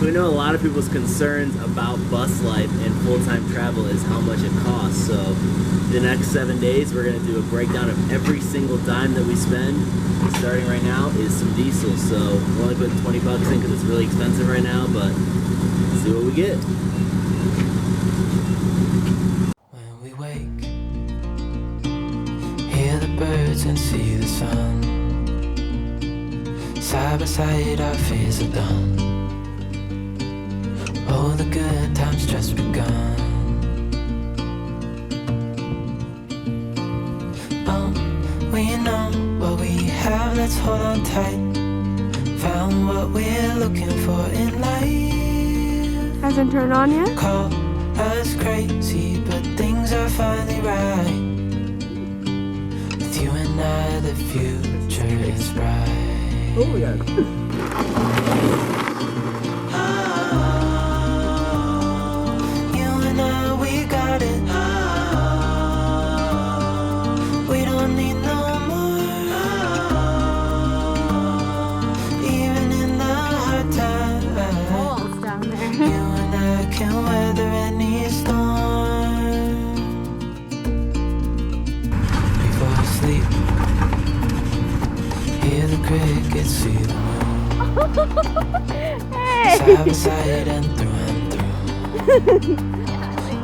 we know a lot of people's concerns about bus life and full-time travel is how much it costs. So the next 7 days, we're going to do a breakdown of every single dime that we spend. And starting right now is some diesel. So we're only putting 20 bucks in because it's really expensive right now, but let's see what we get. When we wake, hear the birds and see the sun. Side by side, our fears are done. Oh, the good times just begun. Oh, we know what we have, let's hold on tight. Found what we're looking for in life. Hasn't turned on yet? Call us crazy, but things are finally right. With you and I, the future is bright. Oh my God. Crickets see the moon. Hey! Side by side and through and through.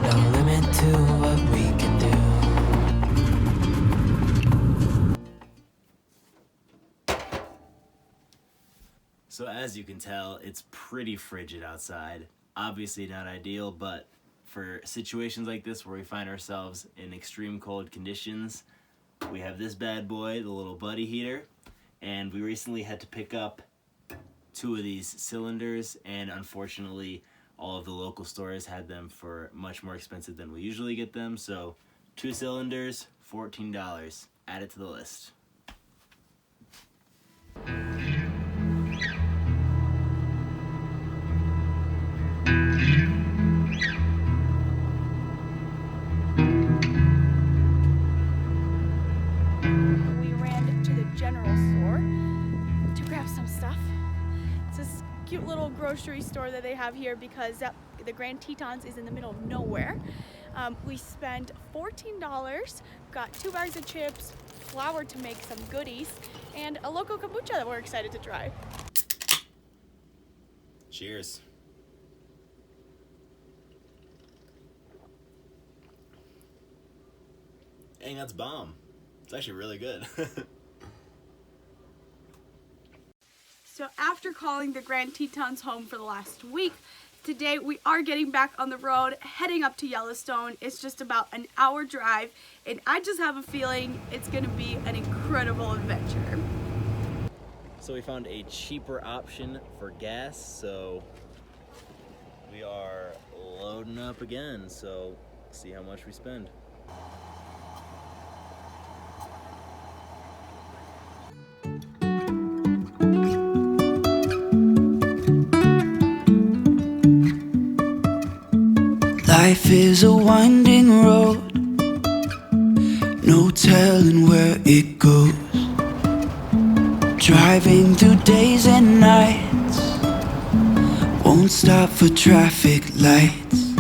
No limit to what we can do. So as you can tell, it's pretty frigid outside. Obviously not ideal, but for situations like this where we find ourselves in extreme cold conditions, we have this bad boy, the little buddy heater. And we recently had to pick up 2 of these cylinders, and unfortunately all of the local stores had them for much more expensive than we usually get them. So 2 cylinders, $14. Add it to the list. Cute little grocery store that they have here because the Grand Tetons is in the middle of nowhere. We spent $14, got 2 bags of chips, flour to make some goodies, and a local kombucha that we're excited to try. Cheers. Dang, that's bomb. It's actually really good. So after calling the Grand Tetons home for the last week, today we are getting back on the road, heading up to Yellowstone. It's just about an hour drive, and I just have a feeling it's gonna be an incredible adventure. So we found a cheaper option for gas, so we are loading up again. So see how much we spend. Life is a winding road, no telling where it goes. Driving through days and nights, won't stop for traffic lights.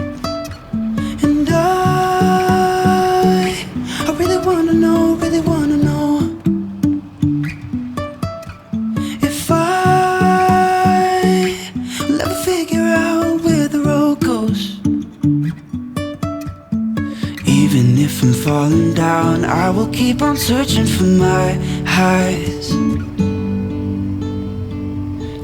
And I really wanna know, if I will ever figure out where the road goes. Even if I'm falling down, I will keep on searching for my highs.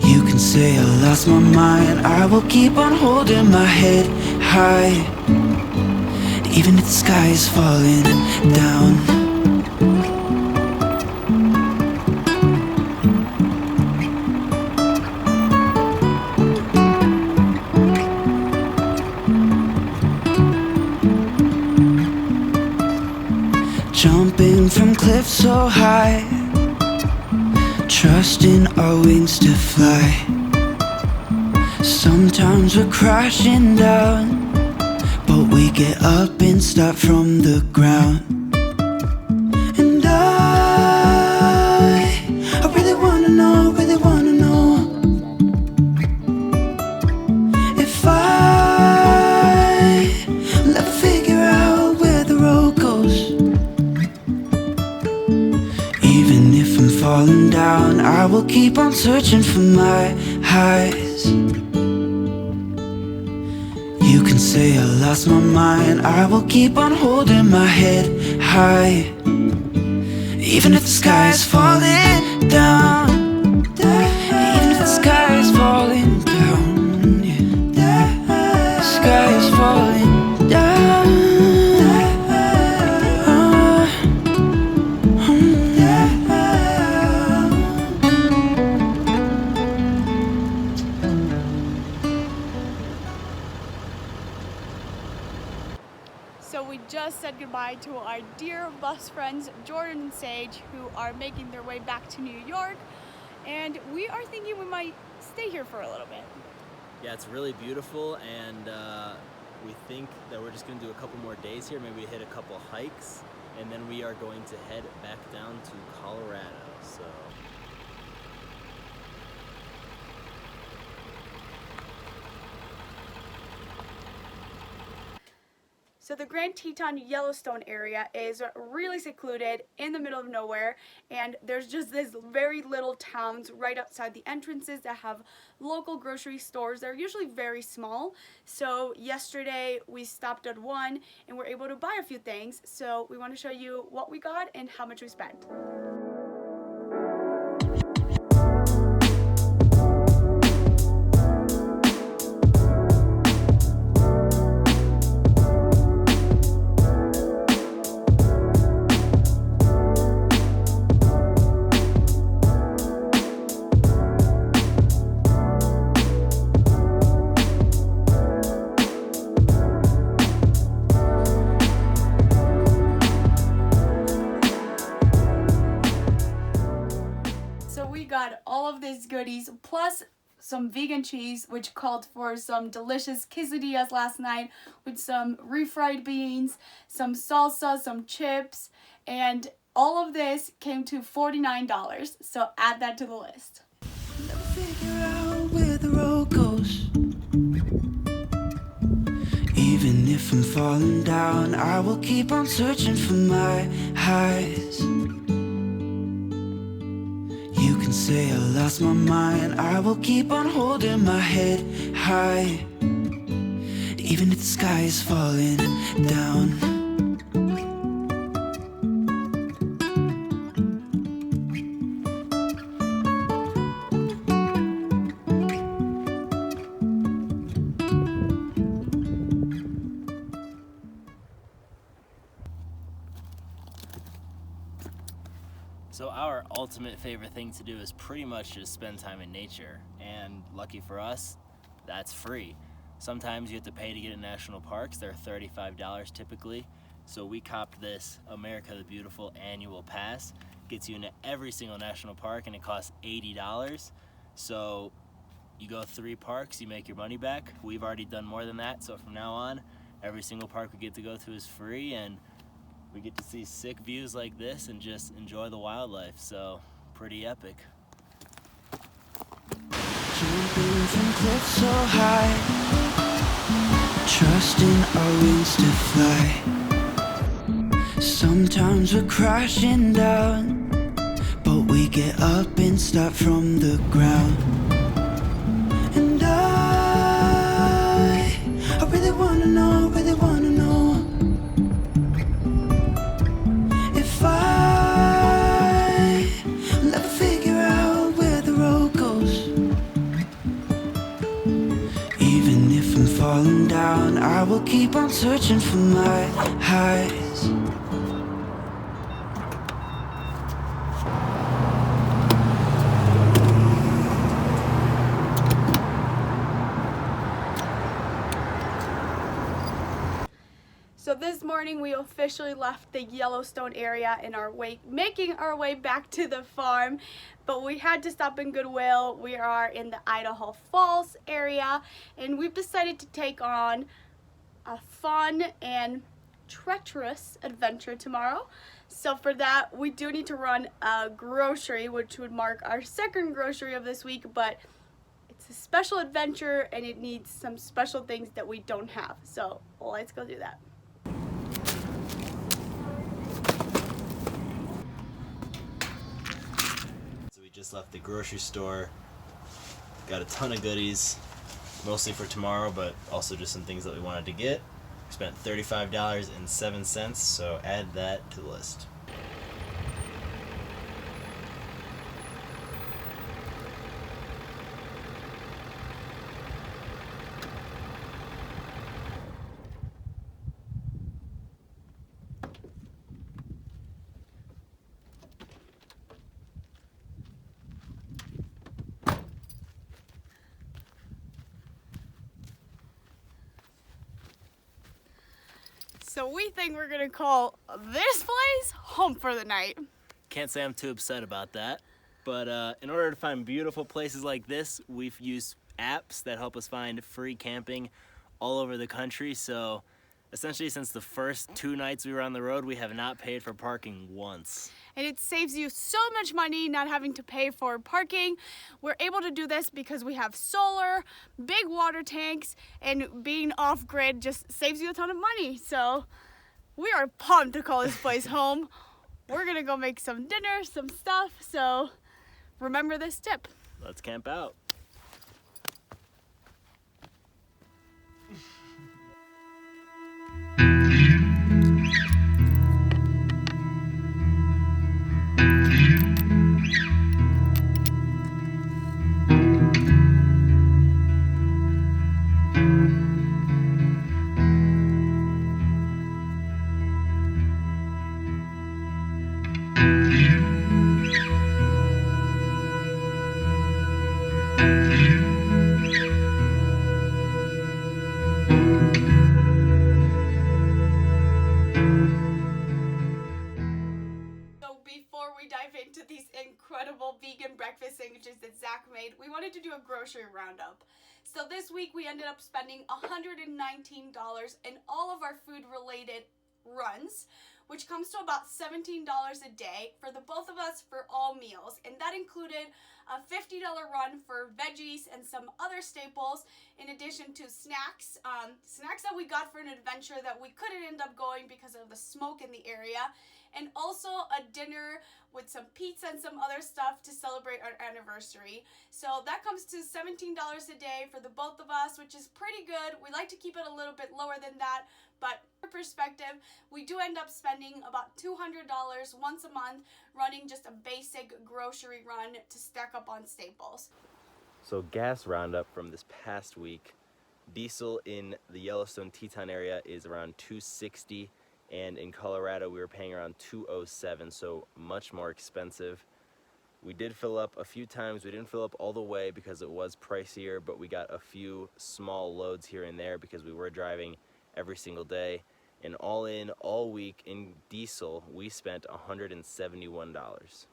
You can say I lost my mind, I will keep on holding my head high. Even if the sky is falling down. Jumping from cliffs so high, trusting our wings to fly. Sometimes we're crashing down, but we get up and start from the ground. And I really wanna know, keep on searching for my highs. You can say I lost my mind, I will keep on holding my head high. Even if the sky is falling down, even if the sky is falling down, yeah. The sky is falling down. So we just said goodbye to our dear bus friends Jordan and Sage, who are making their way back to New York, and we are thinking we might stay here for a little bit. Yeah, it's really beautiful, and we think that we're just gonna do a couple more days here. Maybe hit a couple hikes, and then we are going to head back down to Colorado. So. So the Grand Teton Yellowstone area is really secluded in the middle of nowhere, and there's just this very little towns right outside the entrances that have local grocery stores. They're usually very small. So yesterday we stopped at one and were able to buy a few things. So we want to show you what we got and how much we spent. Got all of these goodies plus some vegan cheese, which called for some delicious quesadillas last night with some refried beans, some salsa, some chips, and all of this came to $49. So add that to the list. Never figure out where the road goes. Even if I'm falling down, I will keep on searching for my highs. You can say I lost my mind, I will keep on holding my head high. Even if the sky is falling down. So our ultimate favorite thing to do is pretty much just spend time in nature, and lucky for us, that's free. Sometimes you have to pay to get in national parks. They're $35 typically. So we copped this America the Beautiful annual pass. Gets you into every single national park, and it costs $80. So you go 3 parks, you make your money back. We've already done more than that, so from now on, every single park we get to go to is free, and we get to see sick views like this and just enjoy the wildlife, so pretty epic. Jumping from cliffs so high, trusting our wings to fly. Sometimes we're crashing down, but we get up and start from the ground. And I really wanna know, really wanna know if I'll ever figure out where the road goes. Even if I'm falling down, I will keep on searching for my highs. So this morning we officially left the Yellowstone area and making our way back to the farm, but we had to stop in Goodwill. We are in the Idaho Falls area, and we've decided to take on a fun and treacherous adventure tomorrow. So for that, we do need to run a grocery, which would mark our second grocery of this week, but it's a special adventure and it needs some special things that we don't have. So let's go do that. So we Just left the grocery store. Got a ton of goodies, mostly for tomorrow, but also just some things that we wanted to get. We spent $35.07, so add that to the list. So we think we're gonna call this place home for the night. Can't say I'm too upset about that, but in order to find beautiful places like this, we've used apps that help us find free camping all over the country. So essentially, since the first 2 nights we were on the road, we have not paid for parking once. And it saves you so much money not having to pay for parking. We're able to do this because we have solar, big water tanks, and being off-grid just saves you a ton of money. So we are pumped to call this place home. We're gonna go make some dinner, some stuff, so remember this tip. Let's camp out. Into these incredible vegan breakfast sandwiches that Zach made, we wanted to do a grocery roundup. So this week we ended up spending $119 in all of our food related runs, which comes to about $17 a day for the both of us for all meals, and that included a $50 run for veggies and some other staples, in addition to snacks that we got for an adventure that we couldn't end up going because of the smoke in the area, and also a dinner with some pizza and some other stuff to celebrate our anniversary. So that comes to $17 a day for the both of us, which is pretty good. We like to keep it a little bit lower than that, but for perspective, we do end up spending about $200 once a month running just a basic grocery run to stack up on staples. So gas roundup from this past week, diesel in the Yellowstone Teton area is around $2.60, and in Colorado we were paying around $2.07, so much more expensive. We did fill up a few times. We didn't fill up all the way because it was pricier, but we got a few small loads here and there because we were driving every single day. And all in, all week in diesel, we spent $171.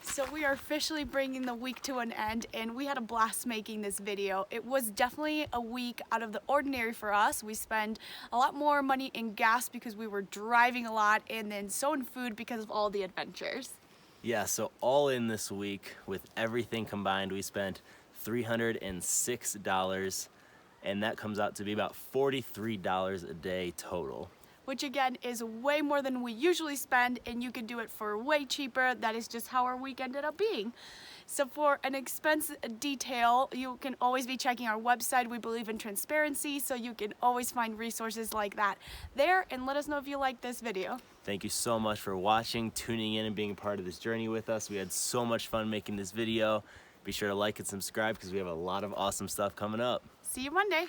So we are officially bringing the week to an end, and we had a blast making this video. It was definitely a week out of the ordinary for us. We spent a lot more money in gas because we were driving a lot, and then so in food because of all the adventures. Yeah, so all in this week, with everything combined, we spent $306, and that comes out to be about $43 a day total. Which again is way more than we usually spend, and you can do it for way cheaper. That is just how our week ended up being. So for an expense detail, you can always be checking our website. We believe in transparency, so you can always find resources like that there, and let us know if you like this video. Thank you so much for watching, tuning in, and being a part of this journey with us. We had so much fun making this video. Be sure to like and subscribe because we have a lot of awesome stuff coming up. See you Monday.